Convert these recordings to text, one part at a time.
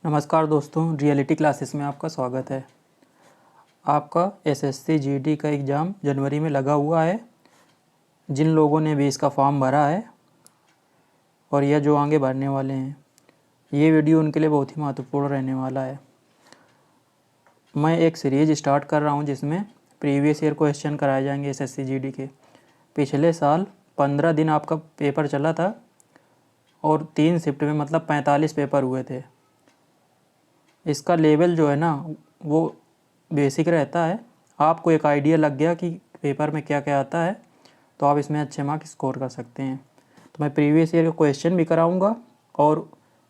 नमस्कार दोस्तों, reality classes में आपका स्वागत है। आपका एसएससी जीडी का एग्ज़ाम जनवरी में लगा हुआ है। जिन लोगों ने भी इसका फॉर्म भरा है और यह जो आगे भरने वाले हैं, ये वीडियो उनके लिए बहुत ही महत्वपूर्ण रहने वाला है। मैं एक सीरीज़ स्टार्ट कर रहा हूँ जिसमें प्रीवियस ईयर क्वेश्चन कराए जाएंगे एसएससी जीडी के। पिछले साल 15 दिन आपका पेपर चला था और 3 शिफ्ट में मतलब 45 पेपर हुए थे। इसका लेवल जो है ना वो बेसिक रहता है। आपको एक आइडिया लग गया कि पेपर में क्या क्या आता है तो आप इसमें अच्छे मार्क स्कोर कर सकते हैं। तो मैं प्रीवियस ईयर के क्वेश्चन भी कराऊंगा और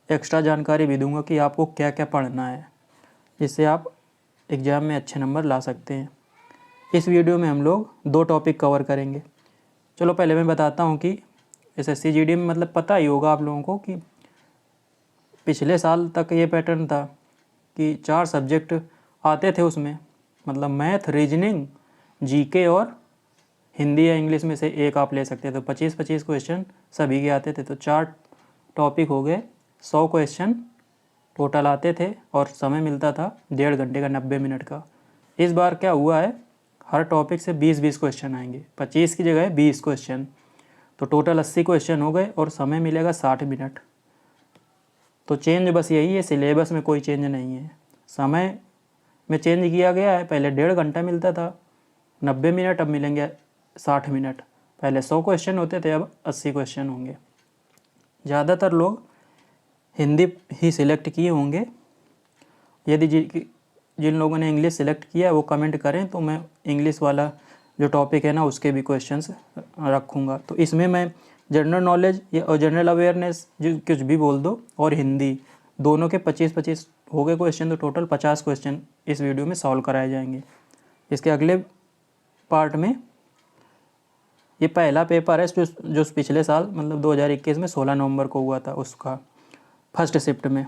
एक्स्ट्रा जानकारी भी दूंगा कि आपको क्या क्या पढ़ना है, जिससे आप एग्ज़ाम में अच्छे नंबर ला सकते हैं। इस वीडियो में हम लोग 2 टॉपिक कवर करेंगे। चलो पहले मैं बताता हूँ कि एसएससी जीडी में मतलब पता ही होगा आप लोगों को कि पिछले साल तक ये पैटर्न था कि 4 सब्जेक्ट आते थे उसमें, मतलब मैथ, रीजनिंग, जीके और हिंदी या इंग्लिश में से एक आप ले सकते थे। तो 25-25 क्वेश्चन सभी के आते थे। तो 4 टॉपिक हो गए, 100 क्वेश्चन टोटल आते थे और समय मिलता था 1.5 घंटे का, 90 मिनट का। इस बार क्या हुआ है, हर टॉपिक से 20-20 क्वेश्चन आएंगे, 25 की जगह 20 क्वेश्चन। तो टोटल 80 क्वेश्चन हो गए और समय मिलेगा 60 मिनट। तो चेंज बस यही है, सिलेबस में कोई चेंज नहीं है। समय में चेंज किया गया है, पहले 1.5 घंटा मिलता था 90 मिनट, अब मिलेंगे 60 मिनट। पहले 100 क्वेश्चन होते थे, अब 80 क्वेश्चन होंगे। ज़्यादातर लोग हिंदी ही सिलेक्ट किए होंगे। यदि जिन लोगों ने इंग्लिश सिलेक्ट किया है वो कमेंट करें तो मैं इंग्लिश वाला जो टॉपिक है ना उसके भी क्वेश्चंस रखूँगा। तो इसमें मैं जनरल नॉलेज या जनरल अवेयरनेस जो कुछ भी बोल दो और हिंदी दोनों के 25-25 हो गए क्वेश्चन। तो टोटल 50 क्वेश्चन इस वीडियो में सॉल्व कराए जाएंगे। इसके अगले पार्ट में ये पहला पेपर है जो पिछले साल मतलब 2021 में 16 नवंबर को हुआ था, उसका फर्स्ट शिफ्ट में।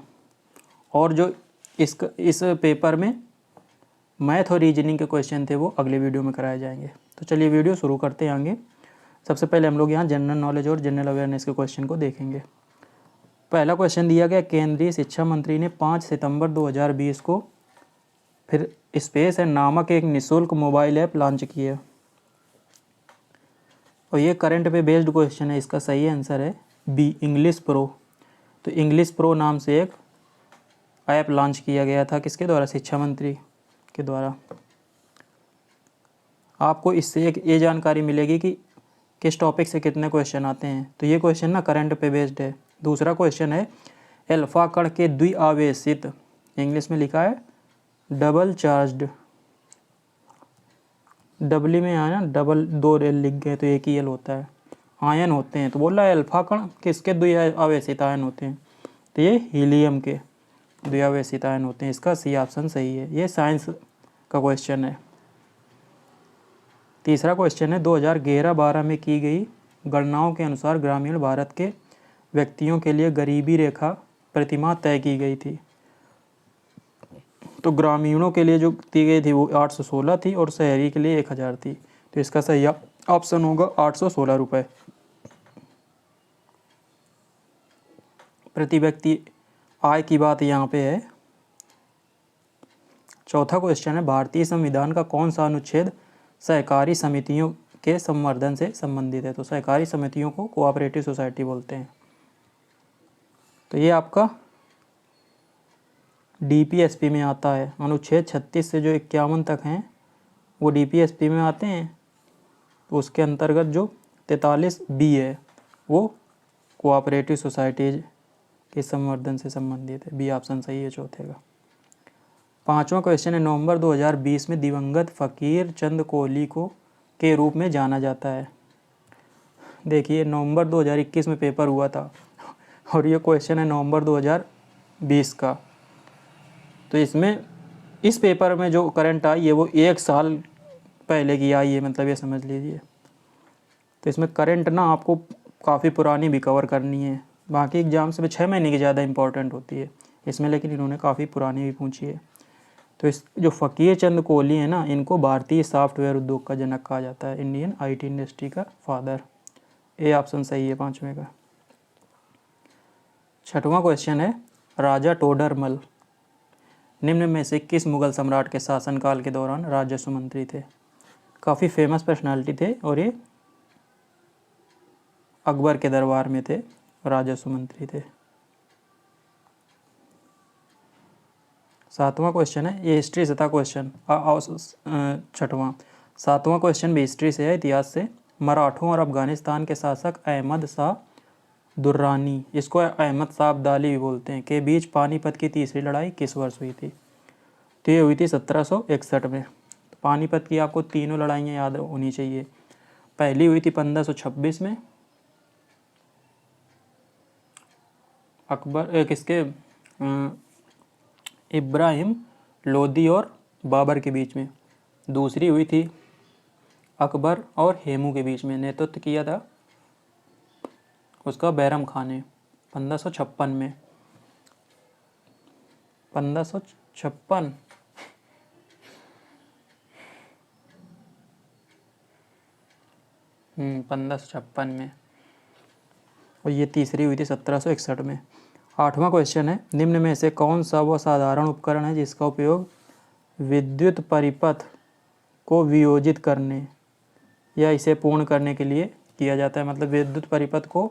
और जो इस पेपर में मैथ और रीजनिंग के क्वेश्चन थे वो अगले वीडियो में कराए जाएंगे। तो चलिए वीडियो शुरू करते हैं आगे। सबसे पहले हम लोग यहाँ जनरल नॉलेज और जनरल अवेयरनेस के क्वेश्चन को देखेंगे। पहला क्वेश्चन दिया गया, केंद्रीय शिक्षा मंत्री ने 5 सितंबर 2020 को फिर स्पेस एंड नामक एक निःशुल्क मोबाइल ऐप लॉन्च किया। और ये करंट पे बेस्ड क्वेश्चन है। इसका सही आंसर है बी, इंग्लिश प्रो। तो इंग्लिश प्रो नाम से एक ऐप लॉन्च किया गया था, किसके द्वारा? शिक्षा मंत्री के द्वारा। आपको इससे एक ये जानकारी मिलेगी कि किस टॉपिक से कितने क्वेश्चन आते हैं। तो ये क्वेश्चन ना करंट पे बेस्ड है। दूसरा क्वेश्चन है, अल्फा कण के द्विआवेशित, इंग्लिश में लिखा है डबल चार्ज्ड, डबली में आया ना, डबल 2 एल लिख गए तो एक ही एल होता है, आयन होते हैं। तो बोल रहा है अल्फा कण किसके द्विआवेशित आयन होते हैं? तो ये हीलियम के द्विआवेशित आयन होते हैं। इसका सी ऑप्शन सही है। ये साइंस का क्वेश्चन है। तीसरा क्वेश्चन है, 2011-12 में की गई गणनाओं के अनुसार ग्रामीण भारत के व्यक्तियों के लिए गरीबी रेखा प्रतिमाह तय की गई थी। तो ग्रामीणों के लिए जो दी गई थी वो 816 थी और शहरी के लिए 1000 थी। तो इसका सही ऑप्शन होगा 816 रुपये प्रति व्यक्ति। आय की बात यहाँ पे है। चौथा क्वेश्चन है, भारतीय संविधान का कौन सा अनुच्छेद सहकारी समितियों के संवर्धन से संबंधित है? तो सहकारी समितियों को कोऑपरेटिव सोसाइटी बोलते हैं। तो ये आपका डीपीएसपी में आता है। अनुच्छेद 36 से जो 51 तक हैं वो डीपीएसपी में आते हैं। तो उसके अंतर्गत जो 43 बी है वो कोऑपरेटिव सोसाइटीज के संवर्धन से संबंधित है। बी ऑप्शन सही है चौथे का। पांचवा क्वेश्चन है, नवंबर 2020 में दिवंगत फ़कीर चंद कोहली को के रूप में जाना जाता है। देखिए नवंबर 2021 में पेपर हुआ था और ये क्वेश्चन है नवंबर 2020 का। तो इसमें इस पेपर में जो करंट आई है वो 1 साल पहले की आई है, मतलब ये समझ लीजिए। तो इसमें करंट ना आपको काफ़ी पुरानी भी कवर करनी है। बाकी एग्जाम्स में 6 महीने की ज़्यादा इंपॉर्टेंट होती है इसमें, लेकिन इन्होंने काफ़ी पुरानी भी पूछी है। तो इस जो फ़कीर चंद कोहली है ना, इनको भारतीय सॉफ्टवेयर उद्योग का जनक कहा जाता है, इंडियन आईटी इंडस्ट्री का फादर। ए ऑप्शन सही है पांचवें का। छठवां क्वेश्चन है, राजा टोडरमल निम्न में से किस मुगल सम्राट के शासनकाल के दौरान राजस्व मंत्री थे? काफ़ी फेमस पर्सनालिटी थे और ये अकबर के दरबार में थे, राजस्व मंत्री थे। 7वां क्वेश्चन है, ये हिस्ट्री से था क्वेश्चन। 6वां 7वां क्वेश्चन भी हिस्ट्री से है, इतिहास से। मराठों और अफगानिस्तान के शासक अहमद शाह दुर्रानी, इसको अहमद शाह अब्दाली भी बोलते हैं, के बीच पानीपत की तीसरी लड़ाई किस वर्ष हुई थी? तो ये हुई थी 1761 में। तो पानीपत की आपको तीनों लड़ाइयाँ याद होनी चाहिए। पहली हुई थी 1526 में, अकबर किसके इब्राहिम लोदी और बाबर के बीच में। दूसरी हुई थी अकबर और हेमू के बीच में, नेतृत्व किया था उसका बैरम खान ने 1556 में। 1556 1556 में, और ये तीसरी हुई थी 1761 में। 8वां क्वेश्चन है, निम्न में से कौन सा वह साधारण उपकरण है जिसका उपयोग विद्युत परिपथ को वियोजित करने या इसे पूर्ण करने के लिए किया जाता है? मतलब विद्युत परिपथ को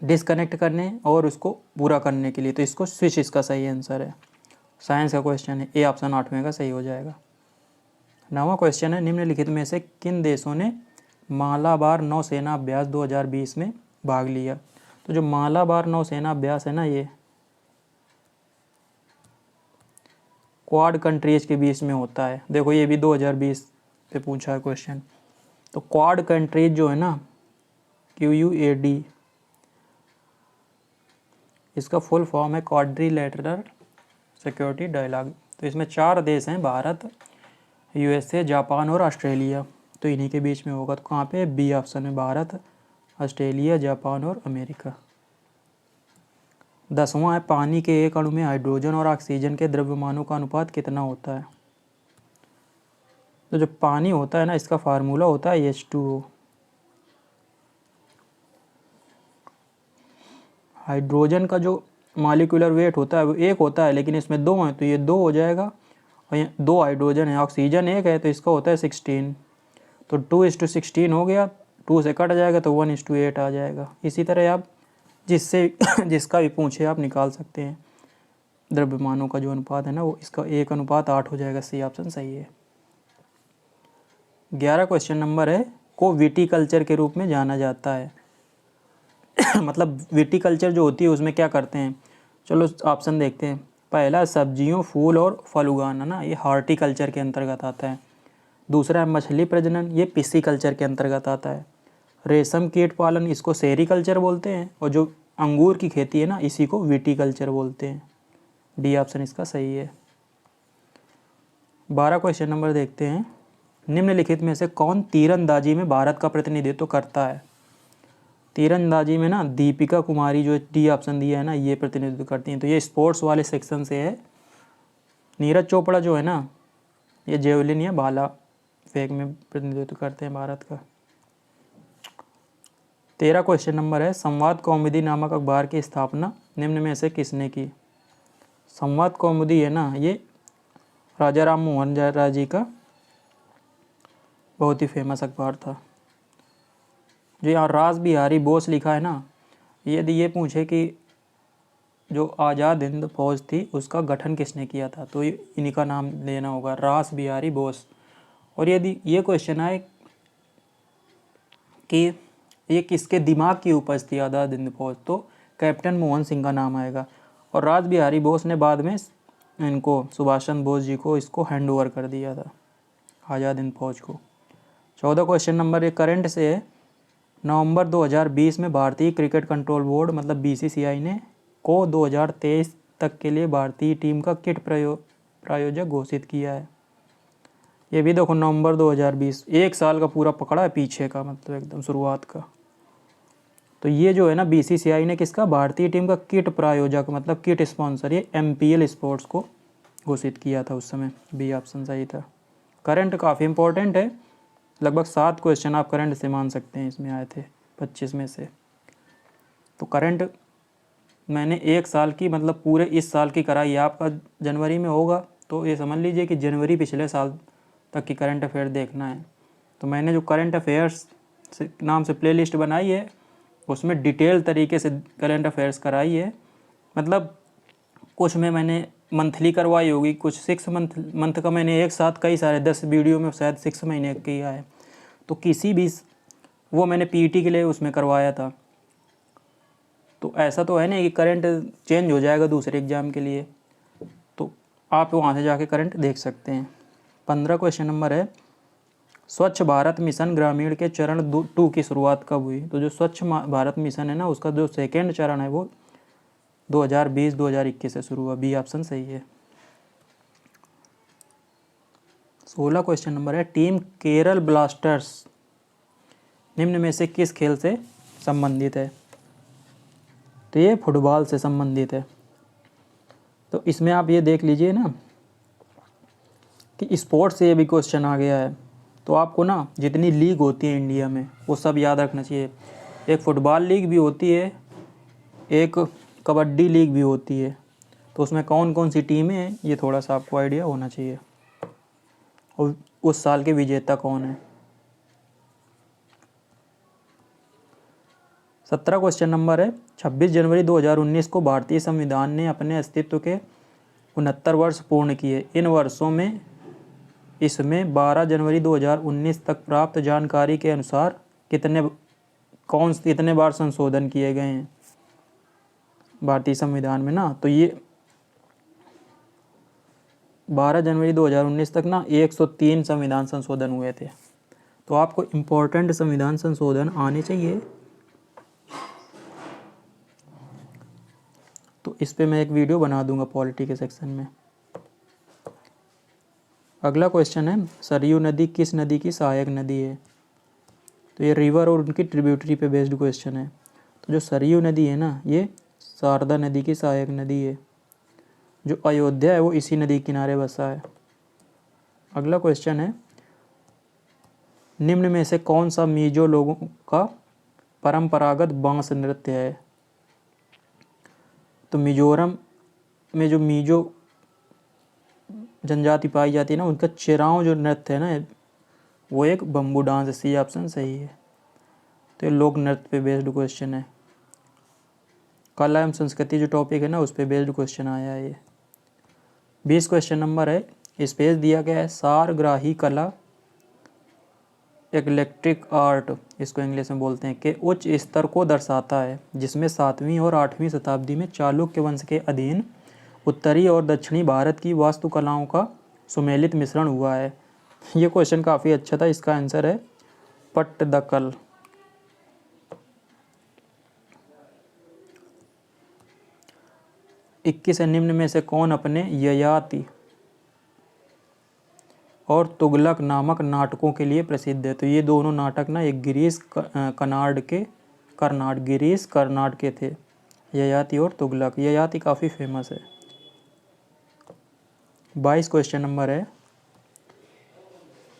डिस्कनेक्ट करने और उसको पूरा करने के लिए। तो इसको स्विच इसका सही आंसर है। साइंस का क्वेश्चन है, ए ऑप्शन 8वें का सही हो जाएगा। 9वां क्वेश्चन है, निम्नलिखित में से किन देशों ने मालाबार नौसेना अभ्यास 2020 में भाग लिया? तो जो मालाबार नौसेना अभ्यास है ना, ये क्वाड कंट्रीज के बीच में होता है। देखो ये भी 2020 पे पूछा है क्वेश्चन। तो क्वाड कंट्रीज जो है ना, QUAD, इसका फुल फॉर्म है क्वाड्रिलेटरल सिक्योरिटी डायलॉग। तो इसमें 4 देश हैं, भारत, USA, जापान और ऑस्ट्रेलिया। तो इन्हीं के बीच में होगा। तो कहाँ पे? बी ऑप्शन में, भारत, ऑस्ट्रेलिया, जापान और अमेरिका। 10वां है, पानी के एक अणु में हाइड्रोजन और ऑक्सीजन के द्रव्यमानों का अनुपात कितना होता है? तो जो पानी होता है ना, इसका फार्मूला होता है H2O। हाइड्रोजन का जो मॉलिक्यूलर वेट होता है वो 1 होता है, लेकिन इसमें 2 हैं तो ये 2 हो जाएगा, और ये 2 हाइड्रोजन है, ऑक्सीजन 1 है तो इसका होता है 16। तो 2:16 हो गया, 2 से कट जाएगा तो 1:8 आ जाएगा। इसी तरह आप जिससे जिसका भी पूछे आप निकाल सकते हैं। द्रव्यमानों का जो अनुपात है ना, वो इसका 1:8 हो जाएगा। सी ऑप्शन सही है। 11 क्वेश्चन नंबर है, को विटीकल्चर के रूप में जाना जाता है। मतलब विटीकल्चर जो होती है उसमें क्या करते हैं? चलो ऑप्शन देखते हैं। पहला, सब्जियों, फूल और फल उगाना ना, ये हॉर्टिकल्चर के अंतर्गत आता है। दूसरा है मछली प्रजनन, ये पिस्सीकल्चर के अंतर्गत आता है। रेशम कीट पालन, इसको सेरीकल्चर बोलते हैं। और जो अंगूर की खेती है ना, इसी को विटीकल्चर बोलते हैं। डी ऑप्शन इसका सही है। 12 क्वेश्चन नंबर देखते हैं, निम्नलिखित में से कौन तीरंदाजी में भारत का प्रतिनिधित्व करता है? तीरंदाजी में ना दीपिका कुमारी, जो डी ऑप्शन दिया है ना, ये प्रतिनिधित्व करती हैं। तो ये स्पोर्ट्स वाले सेक्शन से है। नीरज चोपड़ा जो है ना, ये जेवलिन या भाला फेंक में प्रतिनिधित्व करते हैं भारत का। 13 क्वेश्चन नंबर है, संवाद कौमुदी नामक अखबार की स्थापना निम्न में से किसने की? संवाद कौमुदी है ना, ये राजा राम मोहन राय जी का बहुत ही फेमस अखबार था। जो यहाँ रास बिहारी बोस लिखा है ना, यदि ये पूछे कि जो आज़ाद हिंद फौज थी उसका गठन किसने किया था, तो इन्हीं का नाम लेना होगा, रास बिहारी बोस। और यदि ये क्वेश्चन आए कि ये किसके दिमाग की उपज थी आज़ाद हिंद फौज, तो कैप्टन मोहन सिंह का नाम आएगा। और रास बिहारी बोस ने बाद में इनको, सुभाष चंद्र बोस जी को, इसको हैंड ओवर कर दिया था, आज़ाद हिंद फौज को। 14 क्वेश्चन नंबर एक करंट से है, नवंबर 2020 में भारतीय क्रिकेट कंट्रोल बोर्ड मतलब BCCI ने को 2023 तक के लिए भारतीय टीम का किट प्रायोजक घोषित किया है। ये भी देखो नवंबर 2020, 1 साल का पूरा पकड़ा है पीछे का, मतलब एकदम शुरुआत का। तो ये जो है ना BCCI ने किसका, भारतीय टीम का किट प्रायोजक मतलब किट स्पॉन्सर, ये MPL स्पोर्ट्स को घोषित किया था उस समय। बी ऑप्शन सही था। करंट काफ़ी इंपॉर्टेंट है, लगभग 7 क्वेश्चन आप करंट से मान सकते हैं इसमें आए थे 25 में से। तो करंट मैंने एक साल की मतलब पूरे इस साल की कराई है। आपका जनवरी में होगा तो ये समझ लीजिए कि जनवरी पिछले साल तक की करंट अफेयर देखना है। तो मैंने जो करंट अफेयर्स नाम से प्लेलिस्ट बनाई है उसमें डिटेल तरीके से करंट अफेयर्स कराई है। मतलब कुछ में मैंने मंथली करवाई होगी, कुछ 6 मंथ का मैंने एक साथ कई सारे 10 वीडियो में शायद 6 महीने किया है। तो किसी भी वो मैंने पीईटी के लिए उसमें करवाया था। तो ऐसा तो है नहीं कि करंट चेंज हो जाएगा दूसरे एग्ज़ाम के लिए, तो आप वहाँ से जाके करंट देख सकते हैं। 15 क्वेश्चन नंबर है, स्वच्छ भारत मिशन ग्रामीण के चरण 2 की शुरुआत कब हुई? तो जो स्वच्छ भारत मिशन है ना, उसका जो सेकेंड चरण है वो 2020-2021 से शुरू हुआ। बी ऑप्शन सही है। 16 क्वेश्चन नंबर है, टीम केरल ब्लास्टर्स निम्न में से किस खेल से संबंधित है? तो ये फुटबॉल से संबंधित है। तो इसमें आप ये देख लीजिए ना कि स्पोर्ट्स से ये भी क्वेश्चन आ गया है। तो आपको ना जितनी लीग होती है इंडिया में वो सब याद रखना चाहिए। एक फुटबॉल लीग भी होती है, एक कबड्डी लीग भी होती है। तो उसमें कौन कौन सी टीमें हैं ये थोड़ा सा आपको आइडिया होना चाहिए, और उस साल के विजेता कौन है। 17 क्वेश्चन नंबर है, 26 जनवरी 2019 को भारतीय संविधान ने अपने अस्तित्व के 69 वर्ष पूर्ण किए। इन वर्षों में इसमें 12 जनवरी 2019 तक प्राप्त जानकारी के अनुसार कितने बार संशोधन किए गए हैं भारतीय संविधान में ना? तो ये 12 जनवरी 2019 तक ना 103 संविधान संशोधन हुए थे। तो आपको इम्पोर्टेंट संविधान संशोधन आने चाहिए। तो इस पे मैं एक वीडियो बना दूंगा पॉलिटी के सेक्शन में। अगला क्वेश्चन है, सरयू नदी किस नदी की सहायक नदी है? तो ये रिवर और उनकी ट्रिब्यूटरी पे बेस्ड क्वेश्चन है। तो जो सरयू नदी है ना, ये शारदा नदी की सहायक नदी है। जो अयोध्या है वो इसी नदी के किनारे बसा है। अगला क्वेश्चन है, निम्न में से कौन सा मिजो लोगों का परंपरागत बांस नृत्य है? तो मिजोरम में जो मिजो जनजाति पाई जाती है ना, उनका चिराओं जो नृत्य है ना, वो एक बम्बू डांस है। सी ऑप्शन सही है। तो ये लोक नृत्य पे बेस्ड क्वेश्चन है। कला एवं संस्कृति जो टॉपिक है ना, उस पे बेस्ड क्वेश्चन आया है ये। 20 क्वेश्चन नंबर है, स्पेस दिया गया है, सारग्राही कला इक्लेक्ट्रिक आर्ट इसको इंग्लिश में बोलते हैं, के उच्च स्तर को दर्शाता है, जिसमें 7वीं और 8वीं शताब्दी में चालुक्य वंश के अधीन उत्तरी और दक्षिणी भारत की वास्तुकलाओं का सुमेलित मिश्रण हुआ है। ये क्वेश्चन काफ़ी अच्छा था। इसका आंसर है पट्टदकल। इक्कीस निम्न में से कौन अपने ययाति और तुगलक नामक नाटकों के लिए प्रसिद्ध है? तो ये दोनों नाटक ना एक गिरीश कर्नाड के थे, ययाति और तुगलक। ययाति काफ़ी फेमस है। 22 क्वेश्चन नंबर है,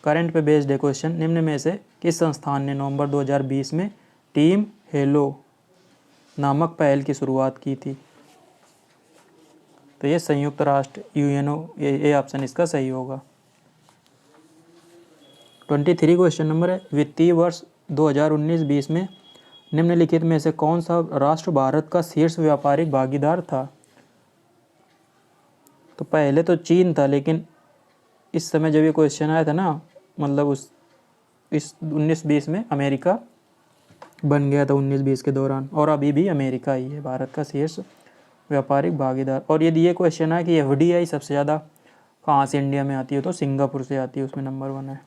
करंट पे बेस्ड है क्वेश्चन। निम्न में से किस संस्थान ने नवंबर 2020 में टीम हेलो नामक पहल की शुरुआत की थी? तो ये संयुक्त राष्ट्र यूएनओ, ये ऑप्शन इसका सही होगा। 23 क्वेश्चन नंबर है, वित्तीय वर्ष 2019-20 में निम्नलिखित में से कौन सा राष्ट्र भारत का शीर्ष व्यापारिक भागीदार था? तो पहले तो चीन था, लेकिन इस समय जब ये क्वेश्चन आया था ना, मतलब इस 19-20 में अमेरिका बन गया था 19-20 के दौरान, और अभी भी अमेरिका ही है भारत का शीर्ष व्यापारिक भागीदार। और यदि ये क्वेश्चन है कि एफडीआई सबसे ज़्यादा कहाँ से इंडिया में आती है, तो सिंगापुर से आती है, उसमें नंबर 1 है।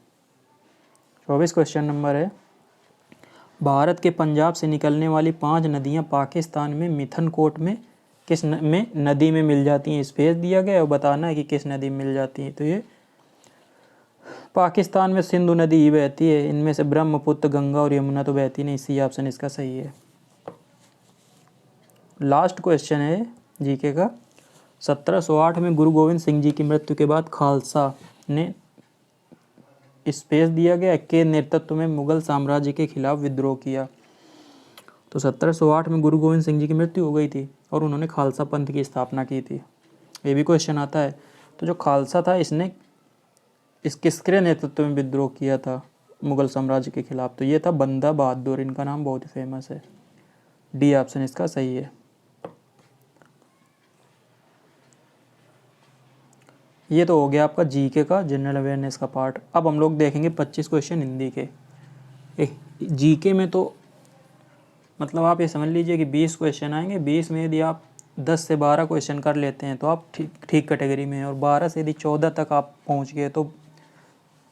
24 क्वेश्चन नंबर है, भारत के पंजाब से निकलने वाली 5 नदियाँ पाकिस्तान में मिथनकोट में किस नदी में मिल जाती हैं? स्पेस दिया गया है और बताना है कि किस नदी में मिल जाती हैं। तो ये पाकिस्तान में सिंधु नदी ही बहती है। इनमें से ब्रह्मपुत्र, गंगा और यमुना तो बहती नहीं। सी ऑप्शन इसका सही है। लास्ट क्वेश्चन है जीके का, 1708 में गुरु गोविंद सिंह जी की मृत्यु के बाद खालसा ने स्पेस दिया गया के नेतृत्व में मुगल साम्राज्य के खिलाफ विद्रोह किया। तो 1708 में गुरु गोविंद सिंह जी की मृत्यु हो गई थी, और उन्होंने खालसा पंथ की स्थापना की थी। ये भी क्वेश्चन आता है। तो जो खालसा था इसने किसके नेतृत्व में विद्रोह किया था मुगल साम्राज्य के खिलाफ? तो ये था बंदा बहादुर। इनका नाम बहुत ही फेमस है। डी ऑप्शन इसका सही है। ये तो हो गया आपका जीके का, जनरल अवेयरनेस का पार्ट। अब हम लोग देखेंगे 25 क्वेश्चन हिंदी के। जीके में तो मतलब आप ये समझ लीजिए कि 20 क्वेश्चन आएंगे। 20 में यदि आप 10 से 12 क्वेश्चन कर लेते हैं तो आप ठीक कैटेगरी में हैं, और 12 से यदि 14 तक आप पहुंच गए तो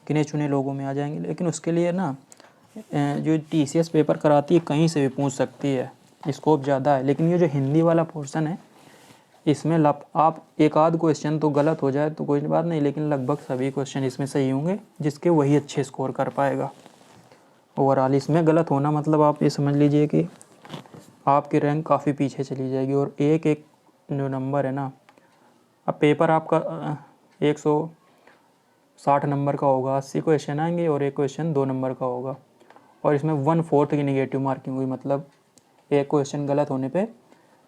गिने चुने लोगों में आ जाएंगे। लेकिन उसके लिए ना जो टीसीएस पेपर कराती है कहीं से भी पूछ सकती है, स्कोप ज़्यादा है। लेकिन ये जो हिंदी वाला पोर्शन है इसमें आप एक आध क्वेश्चन तो गलत हो जाए तो कोई बात नहीं, लेकिन लगभग सभी क्वेश्चन इसमें सही होंगे, जिसके वही अच्छे स्कोर कर पाएगा। ओवरऑल इसमें गलत होना मतलब आप ये समझ लीजिए कि आपकी रैंक काफ़ी पीछे चली जाएगी। और एक एक जो नंबर है ना, अब पेपर आपका 160 नंबर का होगा, 80 क्वेश्चन आएंगे और एक क्वेश्चन 2 नंबर का होगा, और इसमें 1/4 की निगेटिव मार्किंग हुई। मतलब एक क्वेश्चन गलत होने पे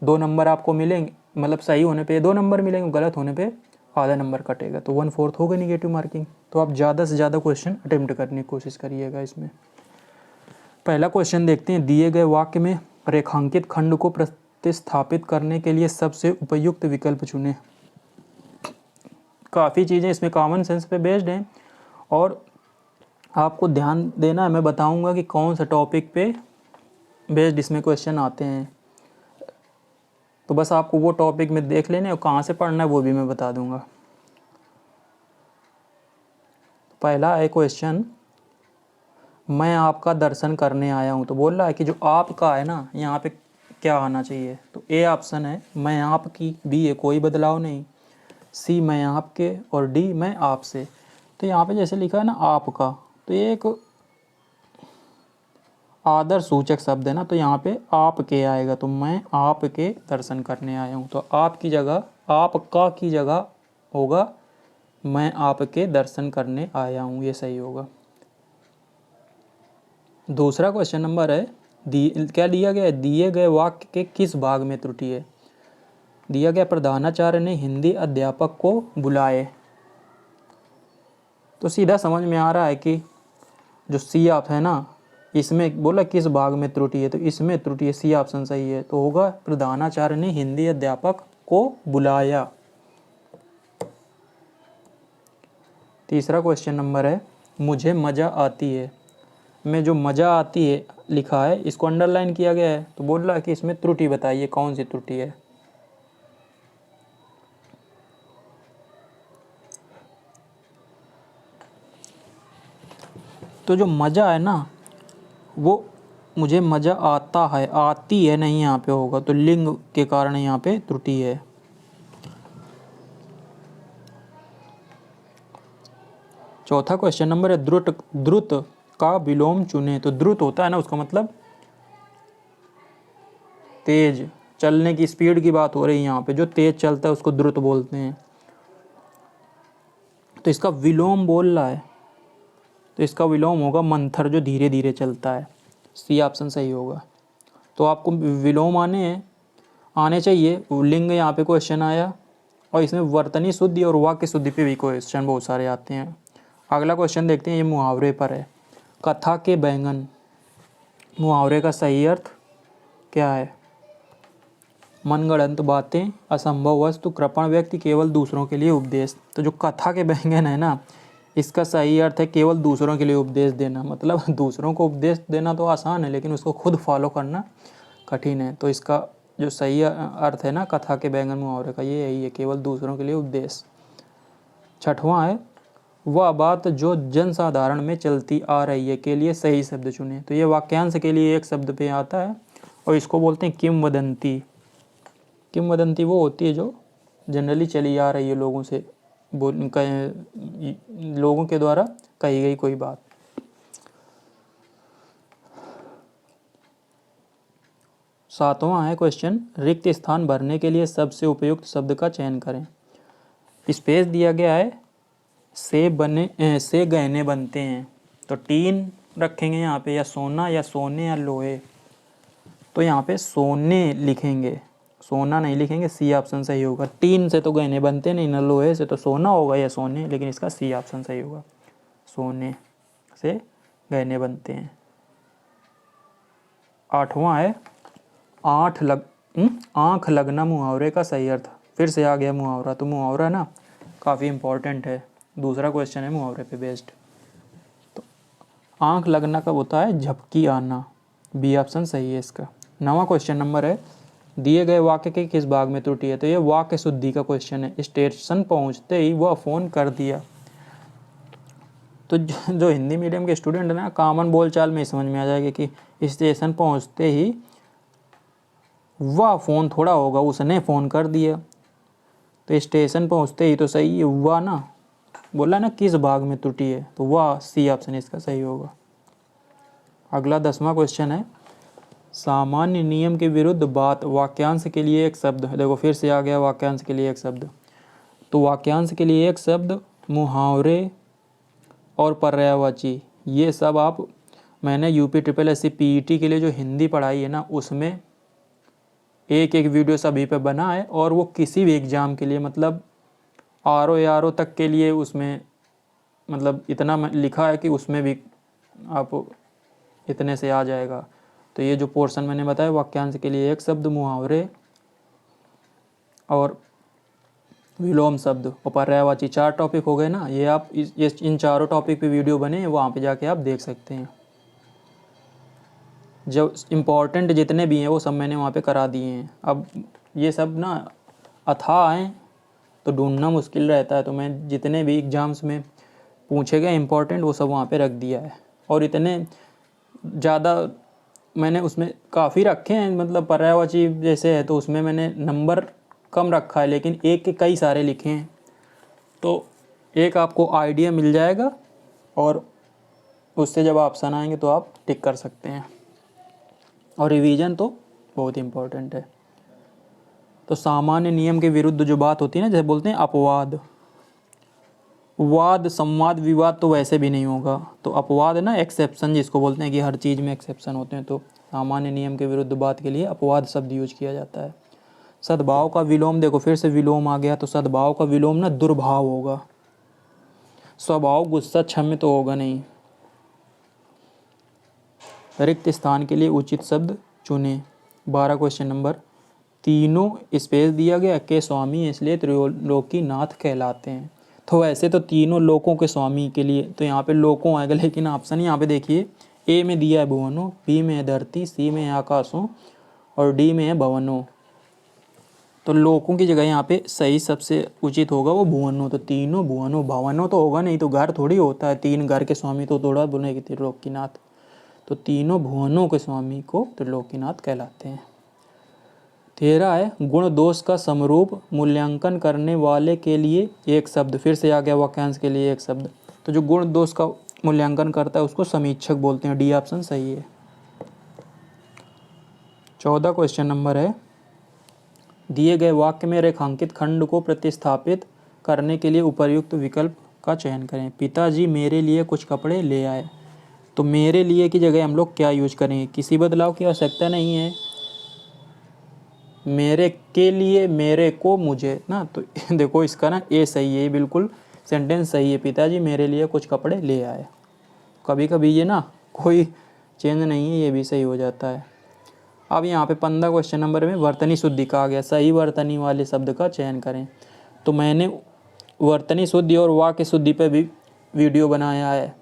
2 नंबर आपको मिलेंगे, मतलब सही होने पे 2 नंबर मिलेंगे, गलत होने पे आधा नंबर कटेगा, तो 1/4 हो गई निगेटिव मार्किंग। तो आप ज़्यादा से ज़्यादा क्वेश्चन अटेम्प्ट करने की कोशिश करिएगा इसमें। पहला क्वेश्चन देखते हैं। दिए गए वाक्य में रेखांकित खंड को प्रतिस्थापित करने के लिए सबसे उपयुक्त विकल्प चुनें। काफ़ी चीज़ें इसमें कॉमन सेंस पे बेस्ड हैं, और आपको ध्यान देना है, मैं बताऊंगा कि कौन सा टॉपिक पे बेस्ड इसमें क्वेश्चन आते हैं। तो बस आपको वो टॉपिक में देख लेने, और कहाँ से पढ़ना है वो भी मैं बता दूंगा। पहला है क्वेश्चन, मैं आपका दर्शन करने आया हूँ। तो बोल रहा है कि जो आपका है ना, यहाँ पे क्या आना चाहिए? तो ए ऑप्शन है मैं आपकी, बी है कोई बदलाव नहीं, सी मैं आपके, और डी मैं आपसे। तो यहाँ पे जैसे लिखा है ना आपका, तो ये एक आदर सूचक शब्द है ना, तो यहाँ पे आपके आएगा। तो मैं आपके दर्शन करने आया हूँ, तो आपकी जगह, आपका की जगह होगा मैं आपके दर्शन करने आया हूँ, ये सही होगा। दूसरा क्वेश्चन नंबर है, क्या दिया गया है? दिए गए वाक्य के किस भाग में त्रुटि है? दिया गया प्रधानाचार्य ने हिंदी अध्यापक को बुलाए। तो सीधा समझ में आ रहा है कि जो सी ऑप्शन है ना, इसमें बोला किस भाग में त्रुटि है, तो इसमें त्रुटि है, सी ऑप्शन सही है। तो होगा प्रधानाचार्य ने हिंदी अध्यापक को बुलाया। तीसरा क्वेश्चन नंबर है, मुझे मज़ा आती है में जो मज़ा आती है लिखा है, इसको अंडरलाइन किया गया है। तो बोल रहा है कि इसमें त्रुटि बताइए, कौन सी त्रुटि है? तो जो मज़ा है ना, वो मुझे मज़ा आता है, आती है नहीं यहाँ पे होगा, तो लिंग के कारण यहाँ पे त्रुटि है। चौथा क्वेश्चन नंबर है, द्रुत का विलोम चुने। तो द्रुत होता है ना, उसका मतलब तेज चलने की, स्पीड की बात हो रही है यहाँ पे। जो तेज चलता है उसको द्रुत बोलते हैं। तो इसका विलोम बोल रहा है, तो इसका विलोम होगा मंथर, जो धीरे धीरे चलता है। सी ऑप्शन सही होगा। तो आपको विलोम आने चाहिए। लिंग यहाँ पे क्वेश्चन आया, और इसमें वर्तनी शुद्धि और वाक्य शुद्धि पे भी क्वेश्चन बहुत सारे आते हैं। अगला क्वेश्चन देखते हैं, ये मुहावरे पर है। कथा के बैंगन, मुहावरे का सही अर्थ क्या है? मनगढ़ंत बातें, असंभव वस्तु, कृपण व्यक्ति, केवल दूसरों के लिए उपदेश। तो जो कथा के बैंगन है ना, इसका सही अर्थ है केवल दूसरों के लिए उपदेश देना। मतलब दूसरों को उपदेश देना तो आसान है, लेकिन उसको खुद फॉलो करना कठिन है। तो इसका जो सही अर्थ है ना कथा के बैंगन मुहावरे का, ये यही है, केवल दूसरों के लिए उपदेश। छठवां है, वह बात जो जनसाधारण में चलती आ रही है के लिए सही शब्द चुने। तो ये वाक्यांश के लिए एक शब्द पे आता है, और इसको बोलते हैं किंवदंती। किंवदंती वो होती है जो जनरली चली आ रही है, लोगों से लोगों के द्वारा कही गई कोई बात। सातवां है क्वेश्चन, रिक्त स्थान भरने के लिए सबसे उपयुक्त शब्द का चयन करें। स्पेस दिया गया है, से गहने बनते हैं। तो टीन रखेंगे यहाँ पे, या सोना, या सोने, या लोहे। तो यहाँ पे सोने लिखेंगे, सोना नहीं लिखेंगे, सी ऑप्शन सही होगा। टीन से तो गहने बनते नहीं ना, लोहे से तो सोना होगा या सोने, लेकिन इसका सी ऑप्शन सही होगा, सोने से गहने बनते हैं। 8वां है आँख लगना मुहावरे का सही अर्थ। फिर से आ गया मुहावरा, तो मुहावरा ना काफ़ी इम्पोर्टेंट है, दूसरा क्वेश्चन है मुहावरे पे बेस्ड। तो आँख लगना कब होता है? झपकी आना, बी ऑप्शन सही है इसका। 9वां क्वेश्चन नंबर है, दिए गए वाक्य के किस भाग में त्रुटि है? तो ये वाक्य शुद्धि का क्वेश्चन है। स्टेशन पहुंचते ही वह फ़ोन कर दिया। तो जो हिंदी मीडियम के स्टूडेंट है ना, कॉमन बोलचाल में समझ में आ जाएगा कि स्टेशन पहुंचते ही वह फ़ोन थोड़ा होगा, उसने फ़ोन कर दिया। तो स्टेशन पहुंचते ही तो सही है, वह ना बोला ना किस भाग में त्रुटि है, तो वह सी ऑप्शन इसका सही होगा। अगला 10वां क्वेश्चन है, सामान्य नियम के विरुद्ध बात, वाक्यांश के लिए एक शब्द। देखो फिर से आ गया वाक्यांश के लिए एक शब्द। तो वाक्यांश के लिए एक शब्द, मुहावरे और पर्यायवाची, ये सब आप मैंने UPSSC PET के लिए जो हिंदी पढ़ाई है ना, उसमें एक एक वीडियो सभी पे बना है। और वो किसी भी एग्ज़ाम के लिए, मतलब RO तक के लिए उसमें मतलब इतना लिखा है कि उसमें भी आप इतने से आ जाएगा। तो ये जो पोर्शन मैंने बताया, वाक्यांश के लिए एक शब्द, मुहावरे और विलोम शब्द और पर्यायवाची, 4 टॉपिक हो गए ना। ये आप इन चारों टॉपिक पे वीडियो बने हैं, वहाँ पे जाके आप देख सकते हैं। जो इम्पोर्टेंट जितने भी हैं वो सब मैंने वहाँ पे करा दिए हैं। अब ये सब ना अथाह हैं तो ढूंढना मुश्किल रहता है, तो मैं जितने भी एग्ज़ाम्स में पूछे गए इम्पोर्टेंट वो सब वहाँ पे रख दिया है। और इतने ज़्यादा मैंने उसमें काफ़ी रखे हैं, मतलब पर्यायवाची जैसे है तो उसमें मैंने नंबर कम रखा है, लेकिन एक के कई सारे लिखे हैं। तो एक आपको आइडिया मिल जाएगा और उससे जब ऑप्शन आएंगे तो आप टिक कर सकते हैं। और रिवीजन तो बहुत इम्पोर्टेंट है। तो सामान्य नियम के विरुद्ध जो बात होती है ना, जैसे बोलते हैं अपवाद, वाद, संवाद, विवाद तो वैसे भी नहीं होगा। तो अपवाद है ना, एक्सेप्शन जिसको बोलते हैं कि हर चीज़ में एक्सेप्शन होते हैं। तो सामान्य नियम के विरुद्ध बात के लिए अपवाद शब्द यूज किया जाता है। सद्भाव का विलोम, देखो फिर से विलोम आ गया। तो सद्भाव का विलोम ना दुर्भाव होगा। स्वभाव, गुस्सा, क्षम्य तो होगा नहीं। रिक्त स्थान के लिए उचित शब्द चुने। 12 क्वेश्चन नंबर, तीनों स्पेस दिया गया के स्वामी इसलिए त्रिलोकीनाथ कहलाते हैं। तो वैसे तो तीनों लोकों के स्वामी के लिए तो यहाँ पे लोकों आएगा, लेकिन ऑप्शन यहाँ पे देखिए, ए में दिया है भुवनों, बी में है धरती, सी में है आकाशों और डी में है भवनों। तो लोकों की जगह यहाँ पे सही सबसे उचित होगा वो भुवनों। तो तीनों भुवनों, भवनों तो होगा नहीं, तो घर थोड़ी होता है, 3 घर के स्वामी तो थोड़ा बोलेगी त्रिलोकीनाथ। तो तीनों भुवनों के स्वामी को त्रिलोकीनाथ कहलाते हैं। 13 है, गुण दोष का समरूप मूल्यांकन करने वाले के लिए एक शब्द। फिर से आ गया वाक्यांश के लिए एक शब्द। तो जो गुण दोष का मूल्यांकन करता है उसको समीक्षक बोलते हैं, डी ऑप्शन सही है। 14 क्वेश्चन नंबर है, दिए गए वाक्य में रेखांकित खंड को प्रतिस्थापित करने के लिए उपर्युक्त विकल्प का चयन करें। पिताजी मेरे लिए कुछ कपड़े ले आए। तो मेरे लिए की जगह हम लोग क्या यूज करेंगे? किसी बदलाव की आवश्यकता नहीं है। मेरे के लिए, मेरे को, मुझे ना, तो देखो इसका ना ए सही है, बिल्कुल सेंटेंस सही है। पिताजी मेरे लिए कुछ कपड़े ले आए। कभी कभी ये ना कोई चेंज नहीं है, ये भी सही हो जाता है। अब यहाँ पे 15 क्वेश्चन नंबर में वर्तनी शुद्धि कहा गया, सही वर्तनी वाले शब्द का चयन करें। तो मैंने वर्तनी शुद्धि और वाक्य शुद्धि पे भी वीडियो बनाया है,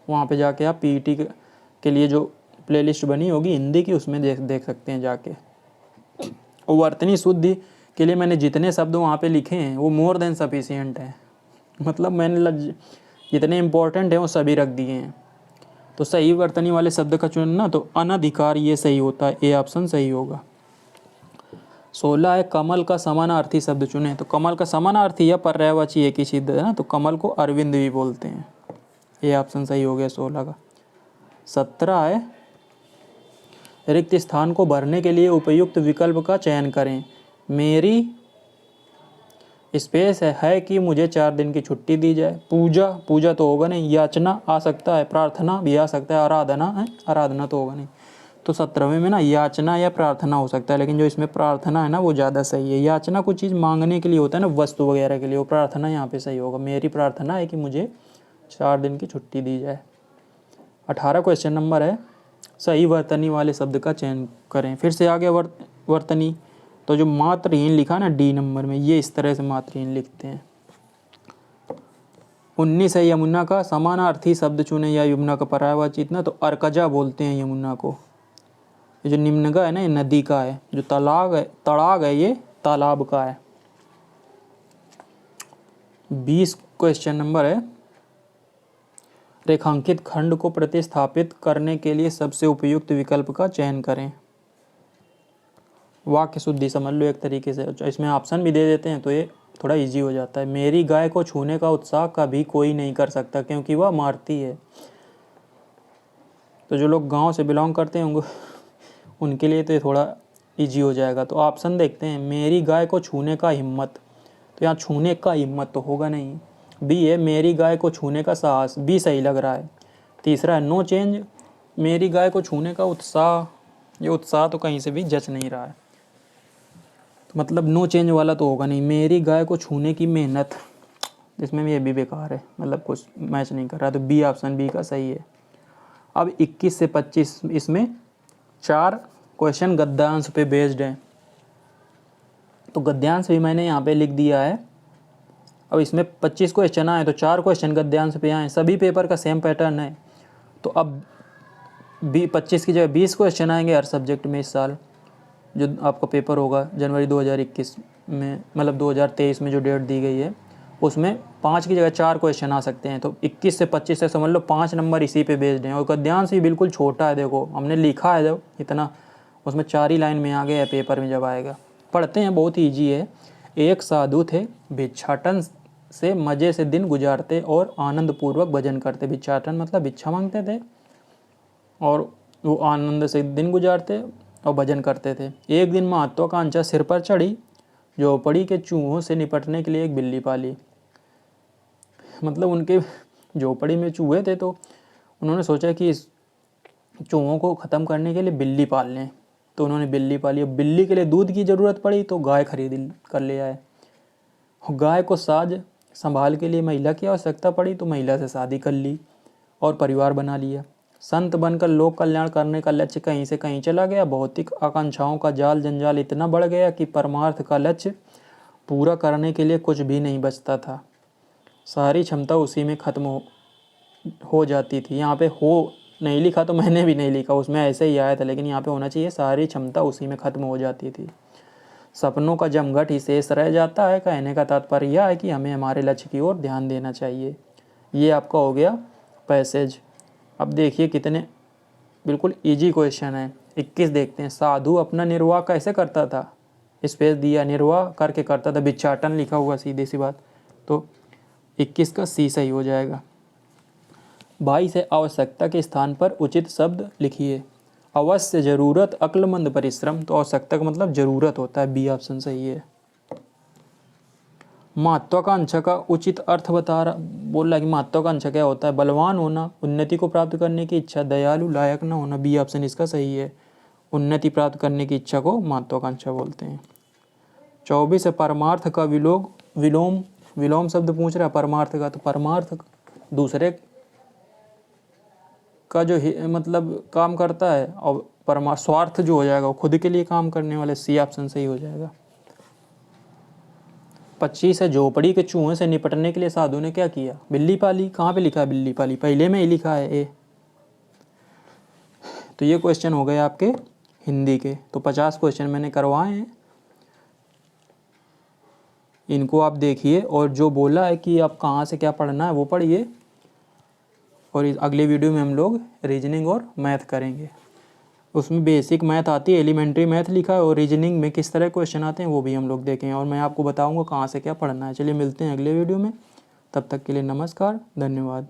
वहाँ पे जाके आप PET के लिए जो प्लेलिस्ट बनी होगी हिंदी की, उसमें देख सकते हैं जाके। और वर्तनी शुद्धि के लिए मैंने जितने शब्द वहाँ पे लिखे हैं वो मोर देन सफिशिएंट है, मतलब मैंने जितने इम्पोर्टेंट हैं वो सभी रख दिए हैं। तो सही वर्तनी वाले शब्द का चुनना, तो अनधिकार ये सही होता है, ए ऑप्शन सही होगा। 16 है, कमल का समानार्थी शब्द चुने। तो कमल का समानार्थी या पर्यायवाची एक ही सिद्ध है ना, तो कमल को अरविंद भी बोलते हैं, ए ऑप्शन सही हो गया 16 का। 17 है, रिक्त स्थान को भरने के लिए उपयुक्त विकल्प का चयन करें। मेरी स्पेस है कि मुझे 4 दिन की छुट्टी दी जाए। पूजा, पूजा तो होगा नहीं। याचना आ सकता है, प्रार्थना भी आ सकता है, आराधना है, आराधना तो होगा नहीं। तो 17वें में ना याचना या प्रार्थना हो सकता है, लेकिन जो इसमें प्रार्थना है ना वो ज़्यादा सही है। याचना कुछ चीज़ मांगने के लिए होता है ना, वस्तु वगैरह के लिए, वो प्रार्थना यहाँ पे सही होगा। मेरी प्रार्थना है कि मुझे 4 दिन की छुट्टी दी जाए। 18 क्वेश्चन नंबर है, सही वर्तनी वाले शब्द का चयन करें। फिर से आ गया वर्तनी। तो जो मात्रहीन लिखा ना डी नंबर में, ये इस तरह से मात्रहीन लिखते हैं। 19 है यमुना का समानार्थी शब्द चुने या यमुना का पर्यायवाची ना, तो अर्कजा बोलते हैं यमुना को। ये जो निम्नगा है ना, ये नदी का है। जो तड़ाग है ये तालाब का है। 20 क्वेश्चन नंबर है, रेखांकित खंड को प्रतिस्थापित करने के लिए सबसे उपयुक्त विकल्प का चयन करें। वाक्य शुद्धि समझ लो एक तरीके से। इसमें ऑप्शन भी दे देते हैं तो ये थोड़ा इजी हो जाता है। मेरी गाय को छूने का उत्साह कभी कोई नहीं कर सकता क्योंकि वह मारती है। तो जो लोग गांव से बिलोंग करते हैं उनके लिए तो ये थोड़ा इजी हो जाएगा। तो ऑप्शन देखते हैं, मेरी गाय को छूने का हिम्मत, तो यहाँ छूने का हिम्मत तो होगा नहीं। बी है मेरी गाय को छूने का साहस, बी सही लग रहा है। तीसरा है नो चेंज, मेरी गाय को छूने का उत्साह, ये उत्साह तो कहीं से भी जच नहीं रहा है, तो मतलब नो चेंज वाला तो होगा नहीं। मेरी गाय को छूने की मेहनत, इसमें भी ये भी बेकार है, मतलब कुछ मैच नहीं कर रहा, तो बी ऑप्शन बी का सही है। अब 21 से 25 इसमें 4 क्वेश्चन गद्यांश पे बेस्ड हैं, तो गद्यांश भी मैंने यहाँ पे लिख दिया है। अब इसमें 25 क्वेश्चन आए तो 4 क्वेश्चन गद्यांश पे आए, सभी पेपर का सेम पैटर्न है। तो अब 25 की जगह 20 क्वेश्चन आएंगे हर सब्जेक्ट में इस साल, जो आपका पेपर होगा जनवरी 2021 में, मतलब 2023 में जो डेट दी गई है उसमें 5 की जगह 4 क्वेश्चन आ सकते हैं। तो 21 से 25 से समझ लो 5 नंबर इसी पे बेस्ड हैं। और गद्यांश भी बिल्कुल छोटा है, देखो हमने लिखा है जब इतना, उसमें 4 ही लाइन में आ गया है, पेपर में जब आएगा। पढ़ते हैं, बहुत ईजी है। एक साधु थे, भिक्षाटन से मज़े से दिन गुजारते और आनंद पूर्वक भजन करते। भिक्षाटन मतलब भिक्षा मांगते थे और वो आनंद से दिन गुजारते और भजन करते थे। एक दिन महत्वाकांक्षा सिर पर चढ़ी, झोपड़ी के चूहों से निपटने के लिए एक बिल्ली पाली। मतलब उनके झोपड़ी में चूहे थे तो उन्होंने सोचा कि इस चूहों को ख़त्म करने के लिए बिल्ली पाल लें, तो उन्होंने बिल्ली पाली। अब बिल्ली के लिए दूध की ज़रूरत पड़ी तो गाय खरीद कर ले आए। गाय को साज संभाल के लिए महिला की आवश्यकता पड़ी तो महिला से शादी कर ली और परिवार बना लिया। संत बनकर लोक कल्याण करने का लक्ष्य कहीं से कहीं चला गया। भौतिक आकांक्षाओं का जाल जंजाल इतना बढ़ गया कि परमार्थ का लक्ष्य पूरा करने के लिए कुछ भी नहीं बचता था। सारी क्षमता उसी में ख़त्म हो जाती थी। यहाँ पे हो नहीं लिखा तो मैंने भी नहीं लिखा, उसमें ऐसे ही आया था, लेकिन यहाँ पे होना चाहिए सारी क्षमता उसी में ख़त्म हो जाती थी। सपनों का जमघट ही शेष रह जाता है। कहने का तात्पर्य यह है कि हमें हमारे लक्ष्य की ओर ध्यान देना चाहिए। ये आपका हो गया पैसेज। अब देखिए कितने बिल्कुल इजी क्वेश्चन है। 21 देखते हैं, साधु अपना निर्वाह कैसे करता था, स्पेस दिया, निर्वाह करके करता था, भिक्षाटन लिखा हुआ, सीधी सी बात, तो 21 का सी सही हो जाएगा। 22 है आवश्यकता के स्थान पर उचित शब्द लिखिए। अवश्य, जरूरत, अक्लमंद, परिश्रम, तो आवश्यकता का मतलब जरूरत होता है, बी ऑप्शन सही है। महत्वाकांक्षा का उचित अर्थ बता रहा, बोल रहा है कि महत्वाकांक्षा क्या होता है, बलवान होना, उन्नति को प्राप्त करने की इच्छा, दयालु, लायक न होना, बी ऑप्शन इसका सही है। उन्नति प्राप्त करने की इच्छा को महत्वाकांक्षा बोलते हैं। 24 है परमार्थ का विलोम शब्द पूछ रहा है परमार्थ का, तो परमार्थ दूसरे का जो मतलब काम करता है, और स्वार्थ जो हो जाएगा वो खुद के लिए काम करने वाले, सी ऑप्शन सही हो जाएगा। 25 है झोपड़ी के चूहों से निपटने के लिए साधु ने क्या किया, बिल्ली पाली। कहाँ पे लिखा है बिल्ली पाली, पहले में ही लिखा है ए। तो ये क्वेश्चन हो गए आपके हिंदी के। तो 50 क्वेश्चन मैंने करवाए हैं, इनको आप देखिए और जो बोला है कि आप कहाँ से क्या पढ़ना है वो पढ़िए। और अगले वीडियो में हम लोग रीजनिंग और मैथ करेंगे। उसमें बेसिक मैथ आती है, एलिमेंट्री मैथ लिखा है, और रीजनिंग में किस तरह क्वेश्चन आते हैं वो भी हम लोग देखेंगे, और मैं आपको बताऊंगा कहाँ से क्या पढ़ना है। चलिए मिलते हैं अगले वीडियो में, तब तक के लिए नमस्कार, धन्यवाद।